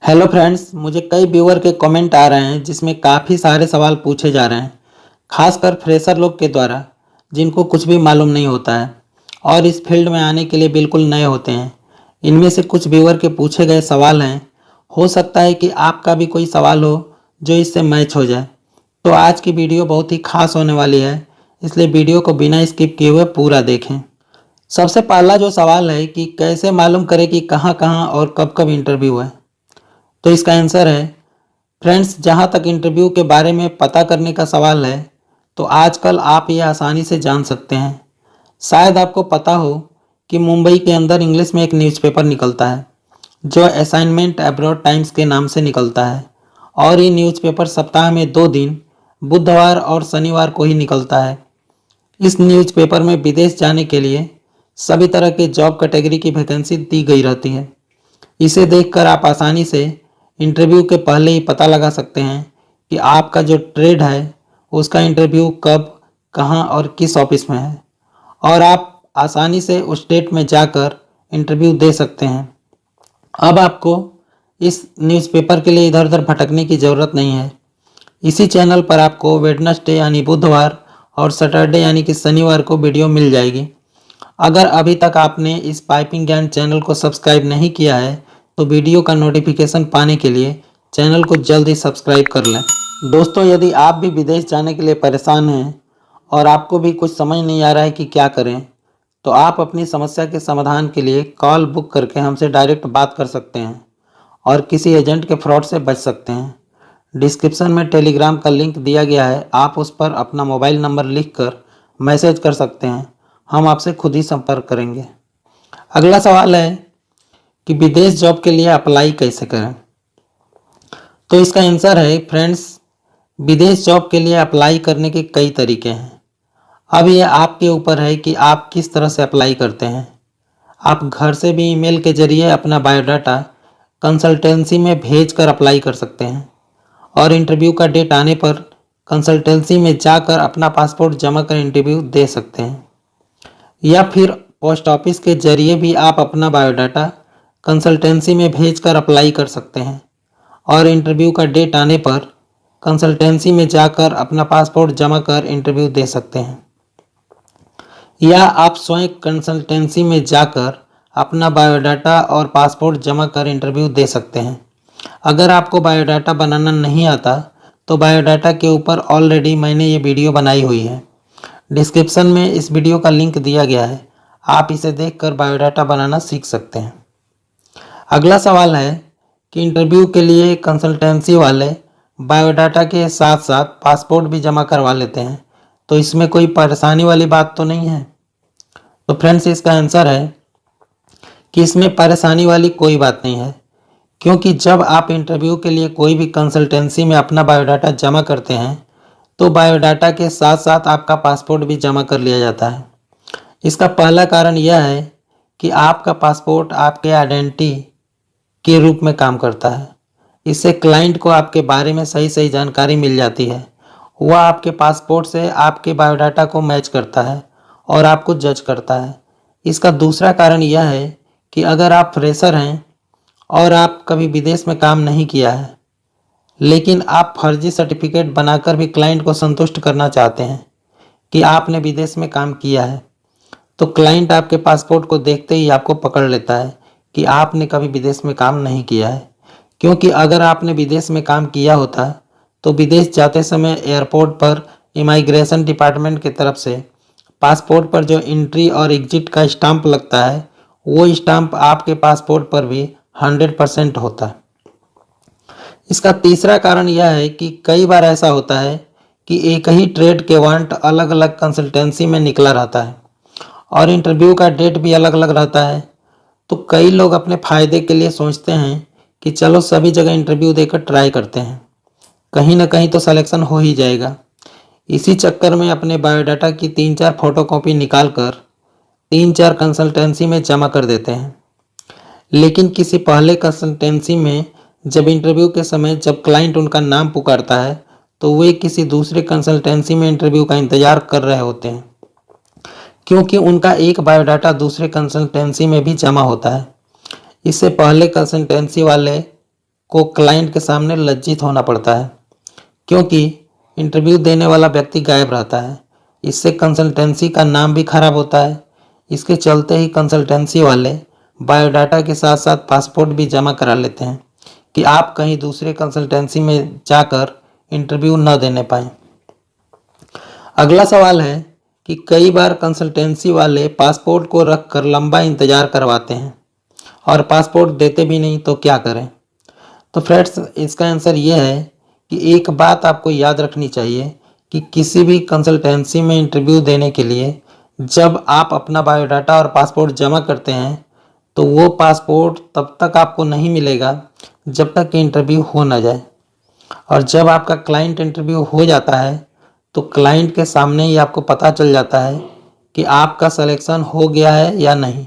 Hello friends, मुझे कई viewer के कमेंट आ रहे हैं जिसमें काफ़ी सारे सवाल पूछे जा रहे हैं, खासकर फ्रेशर लोग के द्वारा जिनको कुछ भी मालूम नहीं होता है और इस फील्ड में आने के लिए बिल्कुल नए होते हैं। इनमें से कुछ व्यूअर के पूछे गए सवाल हैं। हो सकता है कि आपका भी कोई सवाल हो जो इससे मैच हो जाए। तो आज की वीडियो बहुत ही खास होने वाली है, इसलिए वीडियो को बिना स्किप किए हुए पूरा देखें। सबसे पहला जो सवाल है कि कैसे मालूम करें कि कहाँ कहाँ और कब कब इंटरव्यू है। तो इसका आंसर है फ्रेंड्स, जहाँ तक इंटरव्यू के बारे में पता करने का सवाल है तो आजकल आप ये आसानी से जान सकते हैं। शायद आपको पता हो कि मुंबई के अंदर इंग्लिश में एक न्यूज़पेपर निकलता है जो असाइनमेंट अब्रॉड टाइम्स के नाम से निकलता है, और ये न्यूज़पेपर सप्ताह में 2 दिन बुधवार और शनिवार को ही निकलता है। इस न्यूज़पेपर में विदेश जाने के लिए सभी तरह के जॉब कैटेगरी की वैकेंसी दी गई रहती है। इसे देखकर आप आसानी से इंटरव्यू के पहले ही पता लगा सकते हैं कि आपका जो ट्रेड है उसका इंटरव्यू कब, कहां और किस ऑफिस में है, और आप आसानी से उस डेट में जाकर इंटरव्यू दे सकते हैं। अब आपको इस न्यूज़पेपर के लिए इधर उधर भटकने की ज़रूरत नहीं है। इसी चैनल पर आपको वेडनेसडे यानी बुधवार और सैटरडे यानी कि शनिवार को वीडियो मिल जाएगी। अगर अभी तक आपने इस पाइपिंग ज्ञान चैनल को सब्सक्राइब नहीं किया है तो वीडियो का नोटिफिकेशन पाने के लिए चैनल को जल्द ही सब्सक्राइब कर लें। दोस्तों, यदि आप भी विदेश जाने के लिए परेशान हैं और आपको भी कुछ समझ नहीं आ रहा है कि क्या करें, तो आप अपनी समस्या के समाधान के लिए कॉल बुक करके हमसे डायरेक्ट बात कर सकते हैं और किसी एजेंट के फ्रॉड से बच सकते हैं। डिस्क्रिप्शन में टेलीग्राम का लिंक दिया गया है, आप उस पर अपना मोबाइल नंबर लिखकर मैसेज कर सकते हैं। हम आपसे खुद ही संपर्क करेंगे। अगला सवाल है कि विदेश जॉब के लिए अप्लाई कैसे करें। तो इसका आंसर है फ्रेंड्स, विदेश जॉब के लिए अप्लाई करने के कई तरीके हैं। अब ये आपके ऊपर है कि आप किस तरह से अप्लाई करते हैं। आप घर से भी ईमेल के जरिए अपना बायोडाटा कंसल्टेंसी में भेज कर अप्लाई कर सकते हैं, और इंटरव्यू का डेट आने पर कंसल्टेंसी में जाकर अपना पासपोर्ट जमा कर इंटरव्यू दे सकते हैं। या फिर पोस्ट ऑफिस के जरिए भी आप अपना बायोडाटा कंसल्टेंसी में भेजकर अप्लाई कर सकते हैं, और इंटरव्यू का डेट आने पर कंसल्टेंसी में जाकर अपना पासपोर्ट जमा कर इंटरव्यू दे सकते हैं। या आप स्वयं कंसल्टेंसी में जाकर अपना बायोडाटा और पासपोर्ट जमा कर इंटरव्यू दे सकते हैं। अगर आपको बायोडाटा बनाना नहीं आता तो बायोडाटा के ऊपर ऑलरेडी मैंने ये वीडियो बनाई हुई है। डिस्क्रिप्शन में इस वीडियो का लिंक दिया गया है, आप इसे देखकर बायोडाटा बनाना सीख सकते हैं। अगला सवाल है कि इंटरव्यू के लिए कंसल्टेंसी वाले बायोडाटा के साथ साथ पासपोर्ट भी जमा करवा लेते हैं, तो इसमें कोई परेशानी वाली बात तो नहीं है। तो फ्रेंड्स, इसका आंसर है कि इसमें परेशानी वाली कोई बात नहीं है, क्योंकि जब आप इंटरव्यू के लिए कोई भी कंसल्टेंसी में अपना बायोडाटा जमा करते हैं तो बायोडाटा के साथ साथ आपका पासपोर्ट भी जमा कर लिया जाता है। इसका पहला कारण यह है कि आपका पासपोर्ट आपके आइडेंटिटी के रूप में काम करता है। इससे क्लाइंट को आपके बारे में सही सही जानकारी मिल जाती है। वह आपके पासपोर्ट से आपके बायोडाटा को मैच करता है और आपको जज करता है। इसका दूसरा कारण यह है कि अगर आप फ्रेशर हैं और आप कभी विदेश में काम नहीं किया है, लेकिन आप फर्जी सर्टिफिकेट बनाकर भी क्लाइंट को संतुष्ट करना चाहते हैं कि आपने विदेश में काम किया है, तो क्लाइंट आपके पासपोर्ट को देखते ही आपको पकड़ लेता है कि आपने कभी विदेश में काम नहीं किया है। क्योंकि अगर आपने विदेश में काम किया होता तो विदेश जाते समय एयरपोर्ट पर इमिग्रेशन डिपार्टमेंट की तरफ से पासपोर्ट पर जो एंट्री और एग्जिट का स्टाम्प लगता है, वो स्टाम्प आपके पासपोर्ट पर भी 100% होता है। इसका तीसरा कारण यह है कि कई बार ऐसा होता है कि एक ही ट्रेड के वांट अलग अलग कंसल्टेंसी में निकला रहता है और इंटरव्यू का डेट भी अलग अलग रहता है। तो कई लोग अपने फ़ायदे के लिए सोचते हैं कि चलो सभी जगह इंटरव्यू देकर ट्राई करते हैं, कहीं ना कहीं तो सिलेक्शन हो ही जाएगा। इसी चक्कर में अपने बायोडाटा की 3-4 फोटोकॉपी निकाल कर 3-4 कंसल्टेंसी में जमा कर देते हैं। लेकिन किसी पहले कंसल्टेंसी में जब इंटरव्यू के समय जब क्लाइंट उनका नाम पुकारता है तो वे किसी दूसरे कंसल्टेंसी में इंटरव्यू का इंतज़ार कर रहे होते हैं, क्योंकि उनका एक बायोडाटा दूसरे कंसल्टेंसी में भी जमा होता है। इससे पहले कंसल्टेंसी वाले को क्लाइंट के सामने लज्जित होना पड़ता है, क्योंकि इंटरव्यू देने वाला व्यक्ति गायब रहता है। इससे कंसल्टेंसी का नाम भी खराब होता है। इसके चलते ही कंसल्टेंसी वाले बायोडाटा के साथ साथ पासपोर्ट भी जमा करा लेते हैं कि आप कहीं दूसरे कंसल्टेंसी में जाकर इंटरव्यू न देने पाएं। अगला सवाल है कि कई बार कंसल्टेंसी वाले पासपोर्ट को रखकर लंबा इंतज़ार करवाते हैं और पासपोर्ट देते भी नहीं, तो क्या करें? तो फ्रेंड्स, इसका आंसर ये है कि एक बात आपको याद रखनी चाहिए कि किसी भी कंसल्टेंसी में इंटरव्यू देने के लिए जब आप अपना बायोडाटा और पासपोर्ट जमा करते हैं, तो वो पासपोर्ट तब तक आपको नहीं मिलेगा जब तक कि इंटरव्यू हो ना जाए। और जब आपका क्लाइंट इंटरव्यू हो जाता है, तो क्लाइंट के सामने ही आपको पता चल जाता है कि आपका सिलेक्शन हो गया है या नहीं।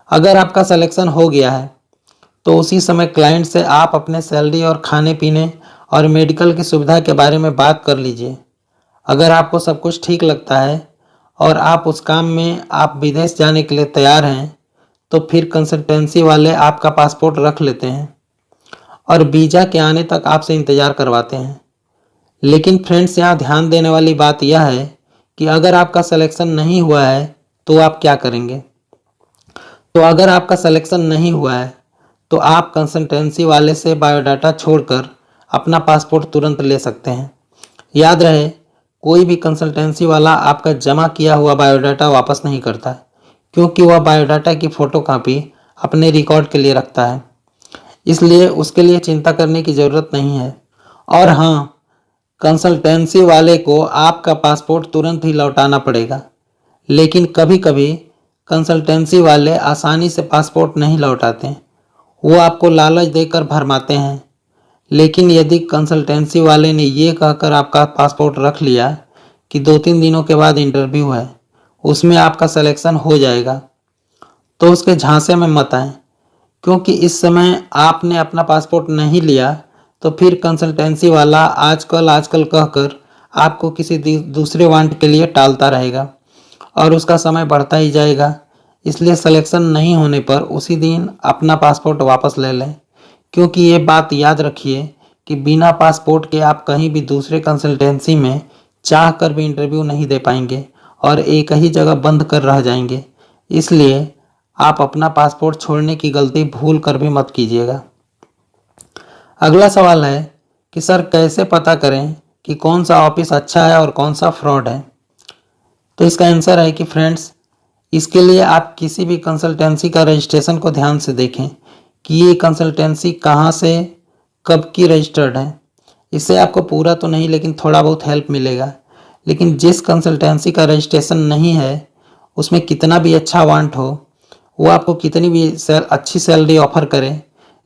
अगर आपका सिलेक्शन हो गया है, तो उसी समय क्लाइंट से आप अपने सैलरी और खाने पीने और मेडिकल की सुविधा के बारे में बात कर लीजिए। अगर आपको सब कुछ ठीक लगता है और आप उस काम में आप विदेश जाने के लिए तैयार हैं, तो फिर कंसल्टेंसी वाले आपका पासपोर्ट रख लेते हैं और वीज़ा के आने तक आपसे इंतज़ार करवाते हैं। लेकिन फ्रेंड्स, यहाँ ध्यान देने वाली बात यह है कि अगर आपका सिलेक्शन नहीं हुआ है, तो आप क्या करेंगे? तो अगर आपका सिलेक्शन नहीं हुआ है, तो आप कंसल्टेंसी वाले से बायोडाटा छोड़कर अपना पासपोर्ट तुरंत ले सकते हैं। याद रहे, कोई भी कंसल्टेंसी वाला आपका जमा किया हुआ बायोडाटा वापस नहीं करता है, क्योंकि वह बायोडाटा की फ़ोटोकॉपी अपने रिकॉर्ड के लिए रखता है। इसलिए उसके लिए चिंता करने की ज़रूरत नहीं है। और हाँ, कंसल्टेंसी वाले को आपका पासपोर्ट तुरंत ही लौटाना पड़ेगा। लेकिन कभी कभी कंसल्टेंसी वाले आसानी से पासपोर्ट नहीं लौटाते, वो आपको लालच देकर भरमाते हैं। लेकिन यदि कंसल्टेंसी वाले ने ये कहकर आपका पासपोर्ट रख लिया कि 2-3 दिनों के बाद इंटरव्यू है, उसमें आपका सिलेक्शन हो जाएगा, तो उसके झांसे में मत आएं, क्योंकि इस समय आपने अपना पासपोर्ट नहीं लिया, तो फिर कंसल्टेंसी वाला आजकल कहकर आपको किसी दूसरे वांट के लिए टालता रहेगा और उसका समय बढ़ता ही जाएगा। इसलिए सिलेक्शन नहीं होने पर उसी दिन अपना पासपोर्ट वापस ले लें, क्योंकि ये बात याद रखिए कि बिना पासपोर्ट के आप कहीं भी दूसरे कंसल्टेंसी में चाह कर भी इंटरव्यू नहीं दे पाएंगे और एक ही जगह बंद कर रह जाएंगे। इसलिए आप अपना पासपोर्ट छोड़ने की गलती भूल कर भी मत कीजिएगा। अगला सवाल है कि सर, कैसे पता करें कि कौन सा ऑफिस अच्छा है और कौन सा फ्रॉड है? तो इसका आंसर है कि फ्रेंड्स, इसके लिए आप किसी भी कंसल्टेंसी का रजिस्ट्रेशन को ध्यान से देखें कि ये कंसल्टेंसी कहाँ से कब की रजिस्टर्ड है। इससे आपको पूरा तो नहीं, लेकिन थोड़ा बहुत हेल्प मिलेगा। लेकिन जिस कंसल्टेंसी का रजिस्ट्रेशन नहीं है, उसमें कितना भी अच्छा वांट हो, वो आपको कितनी भी अच्छी सैलरी ऑफर करे,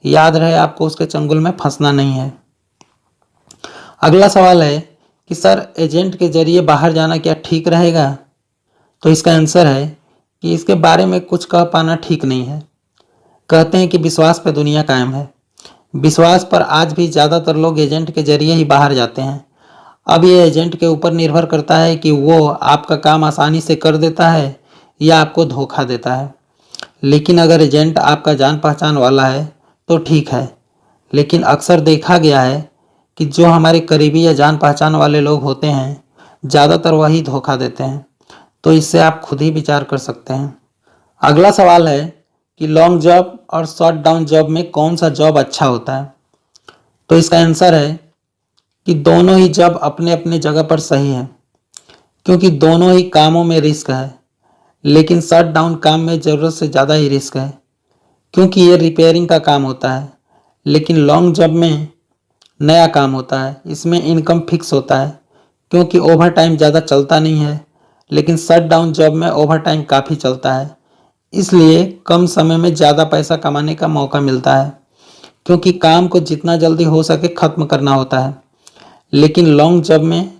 याद रहे आपको उसके चंगुल में फंसना नहीं है। अगला सवाल है कि सर, एजेंट के जरिए बाहर जाना क्या ठीक रहेगा? तो इसका आंसर है कि इसके बारे में कुछ कह पाना ठीक नहीं है। कहते हैं कि विश्वास पर दुनिया कायम है। विश्वास पर आज भी ज़्यादातर लोग एजेंट के जरिए ही बाहर जाते हैं। अब ये एजेंट के ऊपर निर्भर करता है कि वो आपका काम आसानी से कर देता है या आपको धोखा देता है। लेकिन अगर एजेंट आपका जान पहचान वाला है तो ठीक है, लेकिन अक्सर देखा गया है कि जो हमारे करीबी या जान पहचान वाले लोग होते हैं, ज़्यादातर वही धोखा देते हैं। तो इससे आप खुद ही विचार कर सकते हैं। अगला सवाल है कि लॉन्ग जॉब और शॉर्ट डाउन जॉब में कौन सा जॉब अच्छा होता है? तो इसका आंसर है कि दोनों ही जॉब अपने अपने जगह पर सही है, क्योंकि दोनों ही कामों में रिस्क है। लेकिन शॉर्ट डाउन काम में ज़रूरत से ज़्यादा ही रिस्क है, क्योंकि ये रिपेयरिंग का काम होता है। लेकिन लॉन्ग जॉब में नया काम होता है, इसमें इनकम फिक्स होता है, क्योंकि ओवर टाइम ज़्यादा चलता नहीं है। लेकिन शट डाउन जॉब में ओवर टाइम काफ़ी चलता है, इसलिए कम समय में ज़्यादा पैसा कमाने का मौका मिलता है, क्योंकि काम को जितना जल्दी हो सके ख़त्म करना होता है। लेकिन लॉन्ग जॉब में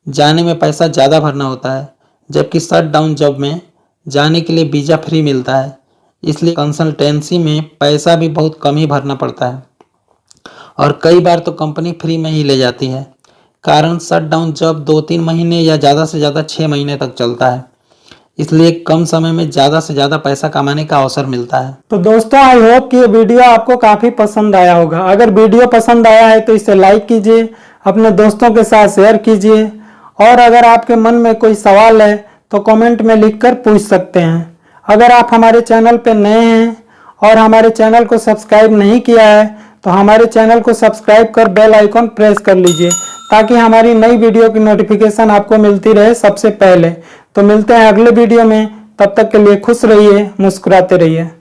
जाने में पैसा ज़्यादा भरना होता है, जबकि शट डाउन जॉब में जाने के लिए वीज़ा फ्री मिलता है। इसलिए कंसल्टेंसी में पैसा भी बहुत कम ही भरना पड़ता है और कई बार तो कंपनी फ्री में ही ले जाती है। कारण शट डाउन जॉब 2-3 महीने या ज़्यादा से ज़्यादा 6 महीने तक चलता है। इसलिए कम समय में ज़्यादा से ज़्यादा पैसा कमाने का अवसर मिलता है। तो दोस्तों आई होप कि ये वीडियो आपको काफ़ी पसंद आया होगा। अगर वीडियो पसंद आया है तो इसे लाइक कीजिए, अपने दोस्तों के साथ शेयर कीजिए, और अगर आपके मन में कोई सवाल है तो कमेंट में लिखकर पूछ सकते हैं। अगर आप हमारे चैनल पर नए हैं और हमारे चैनल को सब्सक्राइब नहीं किया है तो हमारे चैनल को सब्सक्राइब कर बेल आइकॉन प्रेस कर लीजिए, ताकि हमारी नई वीडियो की नोटिफिकेशन आपको मिलती रहे सबसे पहले। तो मिलते हैं अगले वीडियो में, तब तक के लिए खुश रहिए, मुस्कुराते रहिए।